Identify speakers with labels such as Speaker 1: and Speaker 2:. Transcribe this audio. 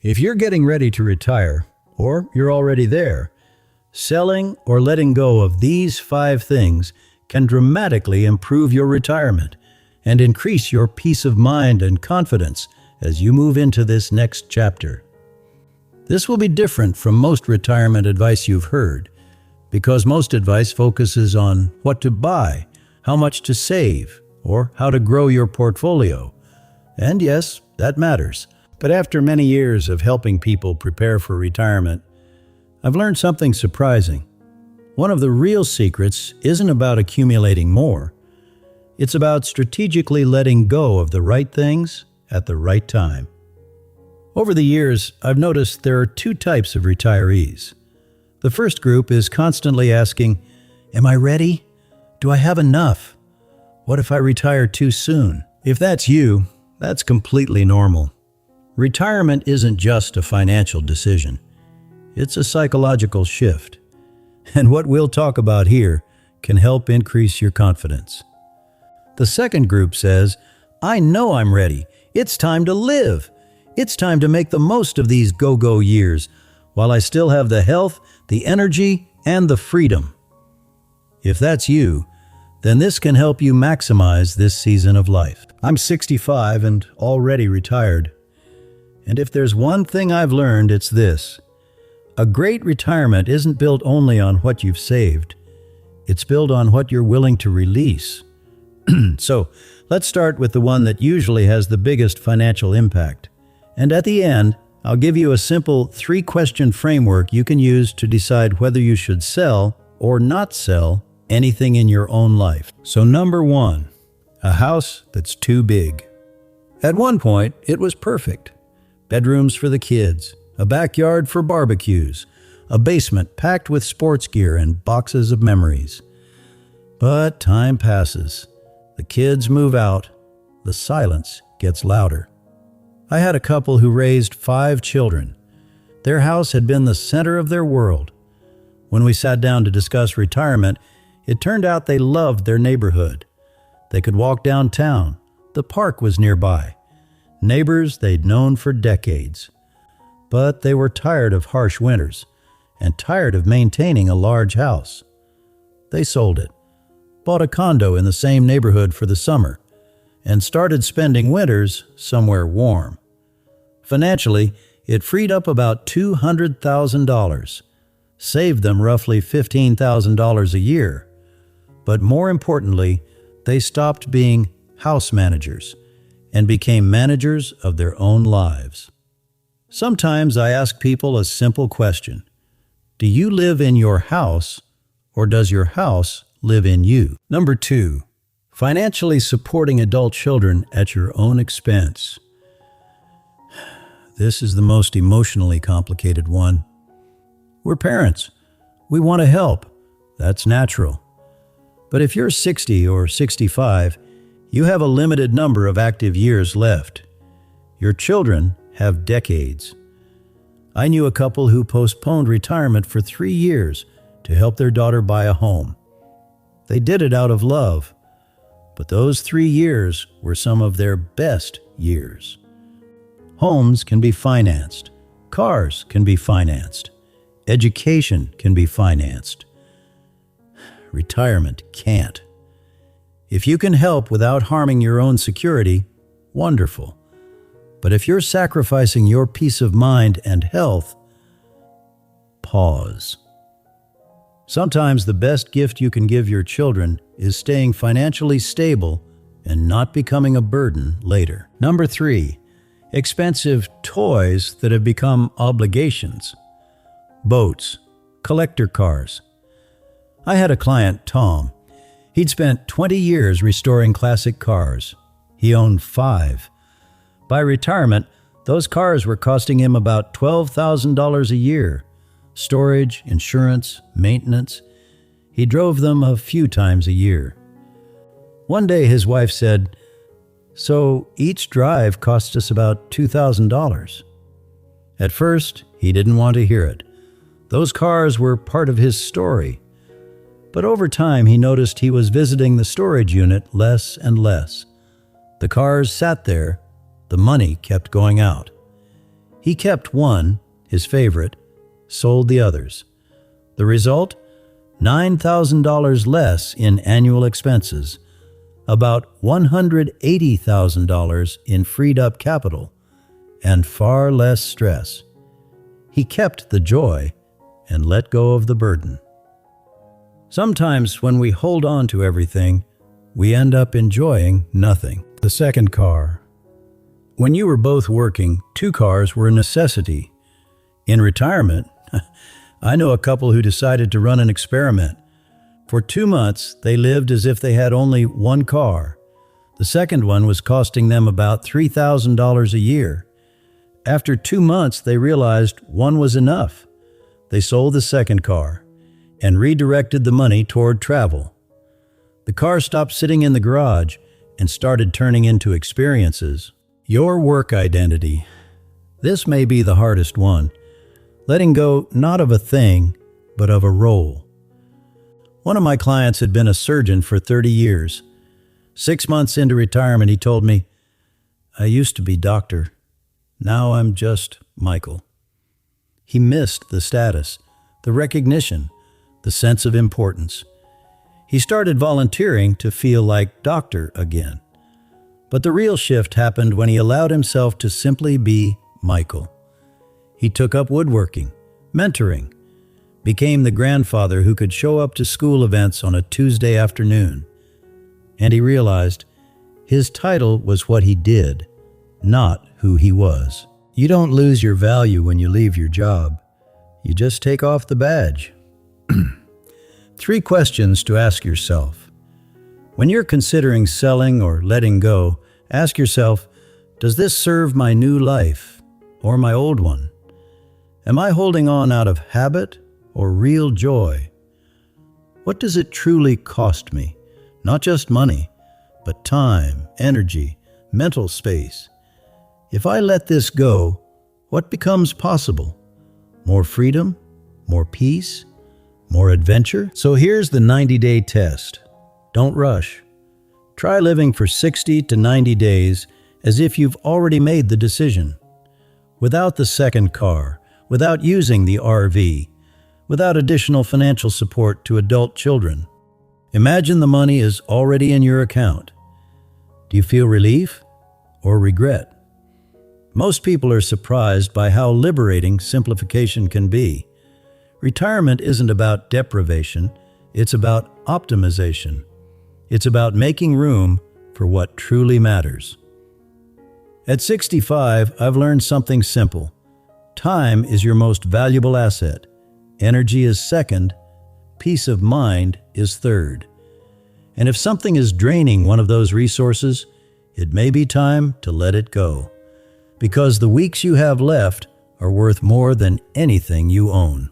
Speaker 1: If you're getting ready to retire, or you're already there, selling or letting go of these 5 things can dramatically improve your retirement and increase your peace of mind and confidence as you move into this next chapter. This will be different from most retirement advice you've heard, because most advice focuses on what to buy, how much to save, or how to grow your portfolio. And yes, that matters. But after many years of helping people prepare for retirement, I've learned something surprising. One of the real secrets isn't about accumulating more. It's about strategically letting go of the right things at the right time. Over the years, I've noticed there are 2 types of retirees. The first group is constantly asking, "Am I ready? Do I have enough? What if I retire too soon?" If that's you, that's completely normal. Retirement isn't just a financial decision. It's a psychological shift. And what we'll talk about here can help increase your confidence. The second group says, "I know I'm ready. It's time to live. It's time to make the most of these go-go years while I still have the health, the energy, and the freedom." If that's you, then this can help you maximize this season of life. I'm 65 and already retired. And if there's one thing I've learned, it's this. A great retirement isn't built only on what you've saved. It's built on what you're willing to release. So, let's start with the one that usually has the biggest financial impact. And at the end, I'll give you a simple 3-question framework you can use to decide whether you should sell or not sell anything in your own life. So number 1, a house that's too big. At one point, it was perfect. Bedrooms for the kids, a backyard for barbecues, a basement packed with sports gear and boxes of memories. But time passes. The kids move out. The silence gets louder. I had a couple who raised 5 children. Their house had been the center of their world. When we sat down to discuss retirement, it turned out they loved their neighborhood. They could walk downtown. The park was nearby. Neighbors they'd known for decades. But they were tired of harsh winters and tired of maintaining a large house. They sold it, bought a condo in the same neighborhood for the summer, and started spending winters somewhere warm. Financially, it freed up about $200,000, saved them roughly $15,000 a year. But more importantly, they stopped being house managers and became managers of their own lives. Sometimes I ask people a simple question. Do you live in your house, or does your house live in you? Number 2, financially supporting adult children at your own expense. This is the most emotionally complicated one. We're parents. We want to help. That's natural. But if you're 60 or 65, you have a limited number of active years left. Your children have decades. I knew a couple who postponed retirement for 3 years to help their daughter buy a home. They did it out of love, but those 3 years were some of their best years. Homes can be financed. Cars can be financed. Education can be financed. Retirement can't. If you can help without harming your own security, wonderful. But if you're sacrificing your peace of mind and health, pause. Sometimes the best gift you can give your children is staying financially stable and not becoming a burden later. Number 3, expensive toys that have become obligations. Boats, collector cars. I had a client, Tom. He'd spent 20 years restoring classic cars. He owned 5. By retirement, those cars were costing him about $12,000 a year. Storage, insurance, maintenance. He drove them a few times a year. One day his wife said, "So each drive cost us about $2,000. At first, he didn't want to hear it. Those cars were part of his story. But over time, he noticed he was visiting the storage unit less and less. The cars sat there. The money kept going out. He kept one, his favorite, sold the others. The result? $9,000 less in annual expenses, about $180,000 in freed up capital, and far less stress. He kept the joy and let go of the burden. Sometimes when we hold on to everything, we end up enjoying nothing. The second car. When you were both working, 2 cars were a necessity. In retirement, I know a couple who decided to run an experiment. For 2 months, they lived as if they had only 1 car. The second one was costing them about $3,000 a year. After 2 months, they realized one was enough. They sold the second car and redirected the money toward travel. The car stopped sitting in the garage and started turning into experiences. Your work identity. This may be the hardest one. Letting go not of a thing, but of a role. One of my clients had been a surgeon for 30 years. 6 months into retirement, he told me, "I used to be doctor. Now I'm just Michael." He missed the status, the recognition, the sense of importance. He started volunteering to feel like doctor again. But the real shift happened when he allowed himself to simply be Michael. He took up woodworking, mentoring, became the grandfather who could show up to school events on a Tuesday afternoon. And he realized his title was what he did, not who he was. You don't lose your value when you leave your job. You just take off the badge. 3 questions to ask yourself. When you're considering selling or letting go, ask yourself, does this serve my new life or my old one? Am I holding on out of habit or real joy? What does it truly cost me? Not just money, but time, energy, mental space. If I let this go, what becomes possible? More freedom? More peace? More adventure? So here's the 90-day test. Don't rush. Try living for 60 to 90 days as if you've already made the decision. Without the second car, without using the RV, without additional financial support to adult children. Imagine the money is already in your account. Do you feel relief or regret? Most people are surprised by how liberating simplification can be. Retirement isn't about deprivation, it's about optimization. It's about making room for what truly matters. At 65, I've learned something simple. Time is your most valuable asset. Energy is second. Peace of mind is third. And if something is draining one of those resources, it may be time to let it go. Because the weeks you have left are worth more than anything you own.